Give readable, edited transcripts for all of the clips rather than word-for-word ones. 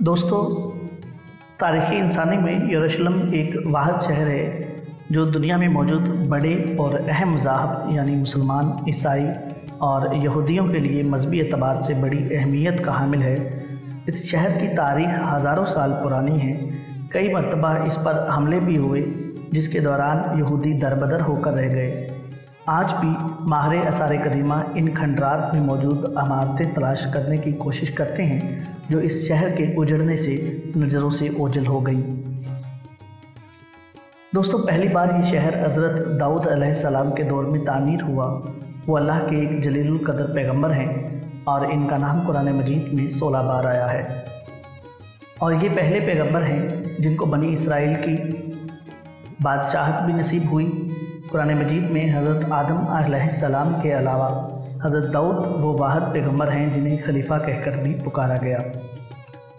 दोस्तों, तारीख़ी इंसानी में यरूशलेम एक वाहिद शहर है जो दुनिया में मौजूद बड़े और अहम मज़ाहब यानी मुसलमान, ईसाई और यहूदियों के लिए मजहबी एतबार से बड़ी अहमियत का हामिल है। इस शहर की तारीख़ हज़ारों साल पुरानी है। कई मरतबा इस पर हमले भी हुए जिसके दौरान यहूदी दरबदर होकर रह गए। आज भी माहिर आसार कदीमा इन खंडरात में मौजूद इमारतें तलाश करने की कोशिश करते हैं जो इस शहर के उजड़ने से नज़रों से ओझल हो गई। दोस्तों, पहली बार ये शहर हज़रत दाऊद अलैहिस्सलाम के दौर में तामीर हुआ। वो अल्लाह के एक जलीलुल कदर पैगंबर हैं और इनका नाम कुरान मजीद में 16 बार आया है। और ये पहले पैगंबर हैं जिनको बनी इसराइल की बादशाहत भी नसीब हुई। कुरान मजीद में हज़रत आदम अलैहिस्सलाम के अलावा हज़रत दाऊद वो वाहिद पैगंबर हैं जिन्हें खलीफा कहकर भी पुकारा गया।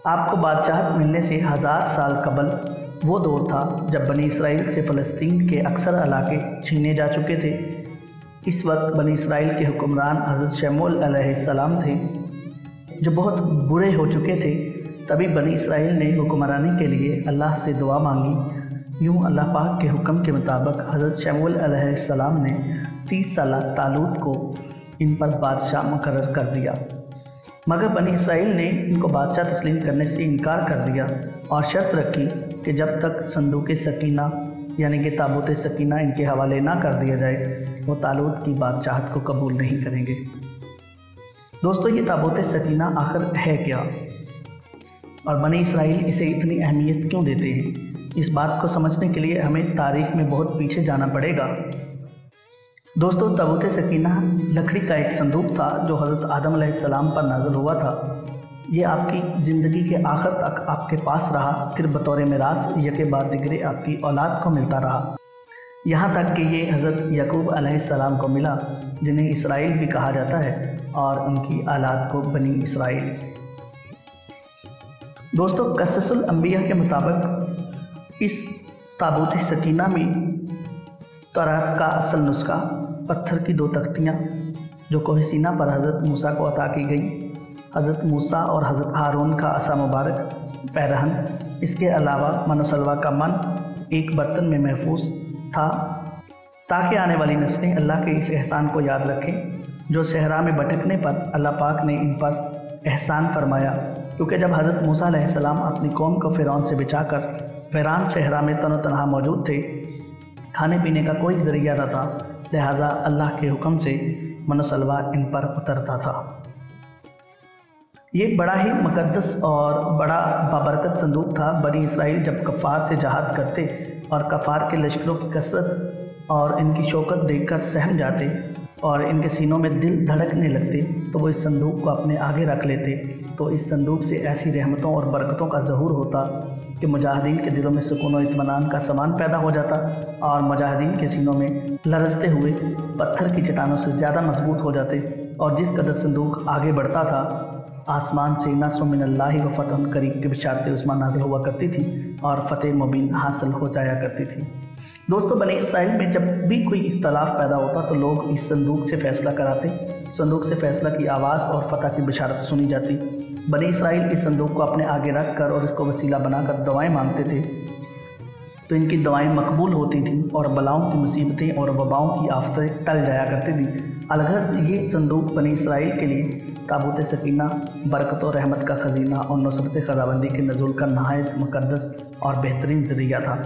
आपको बादशाहत मिलने से 1000 साल कबल वो दौर था जब बनी इसराइल से फ़लस्तीन के अक्सर इलाके छीने जा चुके थे। इस वक्त बनी इसराइल के हुक्मरान हज़रत शमूएल अलैहिस्सलाम थे जो बहुत बुरे हो चुके थे। तभी बनी इसराइल ने हुक्मरानी के लिए अल्लाह से दुआ मांगी। यूँ अल्लाह पाक के हुक्म के मुताबिक हज़रत शमूएल अलैहिस्सलाम ने 30 साल तालूत को इन पर बादशाह मुकर्रर कर दिया, मगर बनी इसराइल ने इनको बादशाह तस्लीम करने से इनकार कर दिया और शर्त रखी कि जब तक संदूक सकीना यानी कि ताबूत सकीना इनके हवाले ना कर दिया जाए वो तालूत की बादशाहत को कबूल नहीं करेंगे। दोस्तों, ये ताबूत सकीना आखिर है क्या और बनी इसराइल इसे इतनी अहमियत क्यों देते हैं? इस बात को समझने के लिए हमें तारीख़ में बहुत पीछे जाना पड़ेगा। दोस्तों, ताबूत सकीना लकड़ी का एक संदूक था जो हज़रत आदम अलैहिस्सलाम पर नाज़िल हुआ था। ये आपकी ज़िंदगी के आखिर तक आपके पास रहा, फिर बतौर मिरास यके बाद दिगरे आपकी औलाद को मिलता रहा, यहाँ तक कि ये हज़रत याकूब अलैहिस्सलाम को मिला जिन्हें इसराइल भी कहा जाता है और उनकी औलाद को बनी इसराइल। दोस्तों, क़ससुल अंबिया के मुताबिक इस ताबूत सकीना में तौरात का असल नुस्खा पत्थर की 2 तख्तियाँ जो कोह सीना पर हज़रत मूसा को अता की गई, हज़रत मूसा और हज़रत हारून का असा मुबारक पैरहन, इसके अलावा मनसलवा का मन एक बर्तन में महफूज था ताकि आने वाली नस्लें अल्लाह के इस एहसान को याद रखें जो सहरा में भटकने पर अल्लाह पाक ने इन पर एहसान फरमाया। क्योंकि जब हज़रत मूसा अलैहिस्सलाम अपनी कौम को फ़िरौन से बचाकर वीरान सहरा में तनो तनहा मौजूद थे, खाने पीने का कोई ज़रिया न था, लिहाजा अल्लाह के हुक्म से मनसलवा इन पर उतरता था। ये बड़ा ही मुक़द्दस और बड़ा बाबरकत संदूक था। बनी इसराइल जब कफ़ार से जहाद करते और कफ़ार के लश्करों की कसरत और इनकी शौकत देखकर सहम जाते और इनके सीनों में दिल धड़कने लगते तो वो इस संदूक को अपने आगे रख लेते। तो इस संदूक से ऐसी रहमतों और बरकतों का ज़हूर होता कि मुजाहिदीन के दिलों में सुकून और इत्मीनान का सामान पैदा हो जाता और मुजाहिदीन के सीनों में लरजते हुए पत्थर की चट्टानों से ज़्यादा मजबूत हो जाते। और जिस कदर संदूक आगे बढ़ता था, आसमान से नस्रुम मिनल्लाहि व फतहुन करीब की बशारत उस्मा नाज़िल हुआ करती थी और फ़तेह मुबीन हासिल हो जाया करती थी। दोस्तों, बनी इसराइल में जब भी कोई इख्तलाफ पैदा होता तो लोग इस संदूक से फ़ैसला कराते। संदूक से फ़ैसला की आवाज़ और फ़तह की बशारत सुनी जाती। बनी इसराइल इस संदूक को अपने आगे रख कर और इसको वसीला बनाकर दुआएं मांगते थे तो इनकी दुआएं मकबूल होती थीं और बलाओं की मुसीबतें और वबाओं की आफतें टल जाया करती थी। अलगर्ज ये संदूक बनी इसराइल के लिए ताबूत सकीना बरकत और रहमत का ख़ज़ीना और नुसरत ख़ुदाबंदी के नज़ूल का नहायत मुक़द्दस और बेहतरीन ज़रिया था।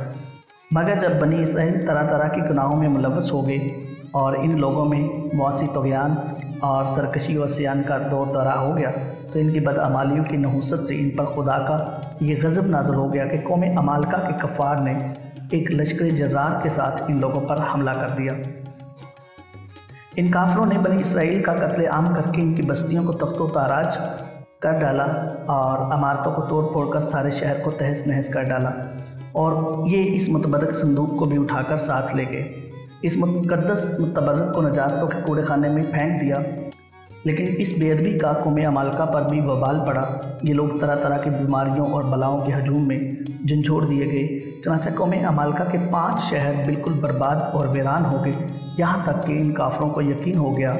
मगर जब बनी इसराइल तरह तरह के गुनाहों में मुलव्वस हो गए और इन लोगों में मुआसी तुग़यान और सरकशी और सियान का दौर दरा हो गया तो इनकी बदअमालियों की नहूसत से इन पर खुदा का ये गज़ब नाज़िल हो गया कि कौम अमालका के कफ़ार ने एक लश्कर जज़ार के साथ इन लोगों पर हमला कर दिया। इन काफिरों ने बनी इसराइल का कत्ले आम करके इनकी बस्तियों को तख्तो ताराज कर डाला और इमारतों को तोड़ फोड़ कर सारे शहर को तहस नहस कर डाला और ये इस मुतबरक संदूक को भी उठाकर साथ ले गए। इस मुक़द्दस मुतबरक को नजास्तों के कूड़े खाने में फेंक दिया। लेकिन इस बेअदबी का कौम अमालका पर भी वबाल पड़ा। ये लोग तरह तरह की बीमारियों और बलाओं के हजूम में झंझोड़ दिए गए। चनाचा कौम अमालका के 5 शहर बिल्कुल बर्बाद और वीरान हो गए। यहाँ तक कि इन काफरों को यकीन हो गया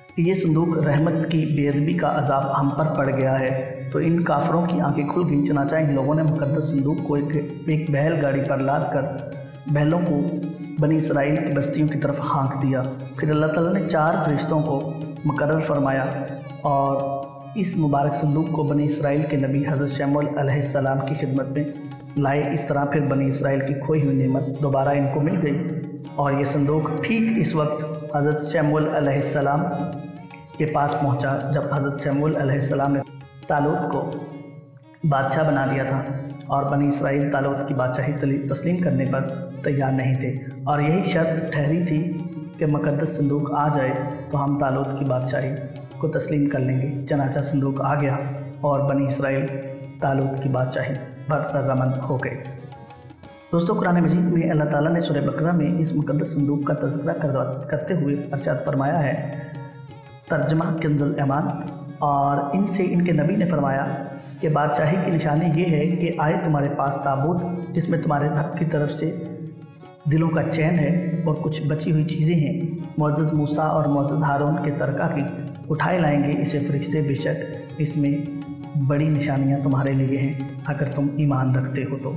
कि ये संदूक रहमत की बेअदबी का अजाब हम पर पड़ गया है। तो इन काफरों की आंखें खुल गईं। चनाचा इन लोगों ने मुकद्दस संदूक को एक बैल गाड़ी पर लाद कर बैलों को बनी इसराइल की बस्तियों की तरफ हाँक दिया। फिर अल्लाह ताला ने 4 फरिश्तों को मुकर्रर फरमाया और इस मुबारक संदूक को बनी इसराइल के नबी हज़रत शमूएल अलैहिस्सलाम की खिदमत में लाए। इस तरह फिर बनी इसराइल की खोई हुई नेमत दोबारा इनको मिल गई और ये संदूक ठीक इस वक्त हज़रत शमूएल अलैहिस्सलाम के पास पहुंचा जब हज़रत शमूएल अलैहिस्सलाम ने तालूत को बादशाह बना दिया था और बनी इसराइल तालूत की बादशाही तस्लीम करने पर तैयार नहीं थे और यही शर्त ठहरी थी कि मुकद्दस संदूक आ जाए तो हम तालूत की बादशाही को तस्लीम कर लेंगे। चनाचा संदूक आ गया और बनी इसराइल तालूत की बादशाही पर रज़ामंद हो गए। दोस्तों, कुरान मजीद में अल्लाह ताला ने सूरह बकरा में इस मुकद्दस संदूक का तज़किरा करते हुए इरशाद फरमाया है, तर्जमा कंजुल ईमान, और इनसे इनके नबी ने फरमाया कि बादशाही की निशानी ये है कि आए तुम्हारे पास ताबूत जिसमें तुम्हारे रब की तरफ से दिलों का चैन है और कुछ बची हुई चीज़ें हैं। मुअज़्ज़ज़ मूसा और मुअज़्ज़ज़ हारून के तरका की उठाए लाएंगे इसे फरिश्ते, बेशक इसमें बड़ी निशानियां तुम्हारे लिए हैं अगर तुम ईमान रखते हो तो।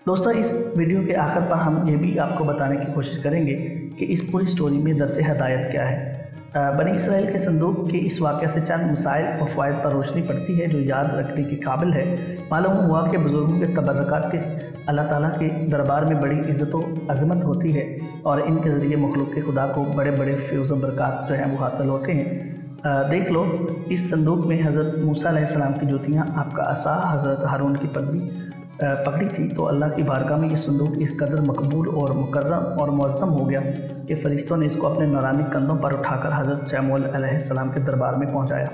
दोस्तों, इस वीडियो के आखिर पर हम ये भी आपको बताने की कोशिश करेंगे कि इस पूरी स्टोरी में दरसे हिदायत क्या है। बनी इसराइल के संदूक के इस वाक़े से चंद मसाइल और फ़वाइद पर रोशनी पड़ती है जो याद रखने के काबिल है। मालूम हुआ कि बुज़ुर्गों के तबर्रकात के अल्लाह ताला के दरबार में बड़ी इज़्ज़त व अज़मत होती है और इनके ज़रिए मखलूक के खुदा को बड़े बड़े फ़ैज़ व बरक़ात जो हैं वो हासिल होते हैं। देख लो, इस संदूक में हज़रत मूसा अलैहिस्सलाम की जूतियाँ, आपका असा, हज़रत हारून की पगड़ी थी। तो अल्लाह की बारगाह में ये संदूक इस कदर मकबूल और मुकर्रम और मुअज़्ज़म हो गया कि फ़रिश्तों ने इसको अपने नूरानी कंधों पर उठाकर हज़रत शमूएल अलैहिस्सलाम के दरबार में पहुंचाया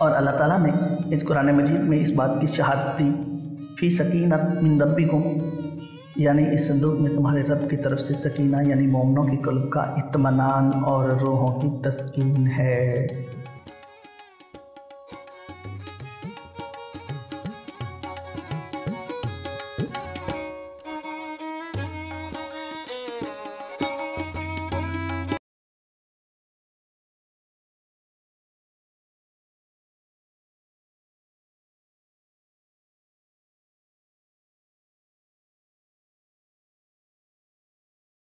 और अल्लाह ताला ने इस कुरान मजीद में इस बात की शहादत दी, फ़ी सकीना मिन रब्बिकुम, यानी इस संदूक में तुम्हारे रब की तरफ से सकीना यानी मोमिनों की क़ल्ब का इत्मीनान और रूहों की तस्कीन है।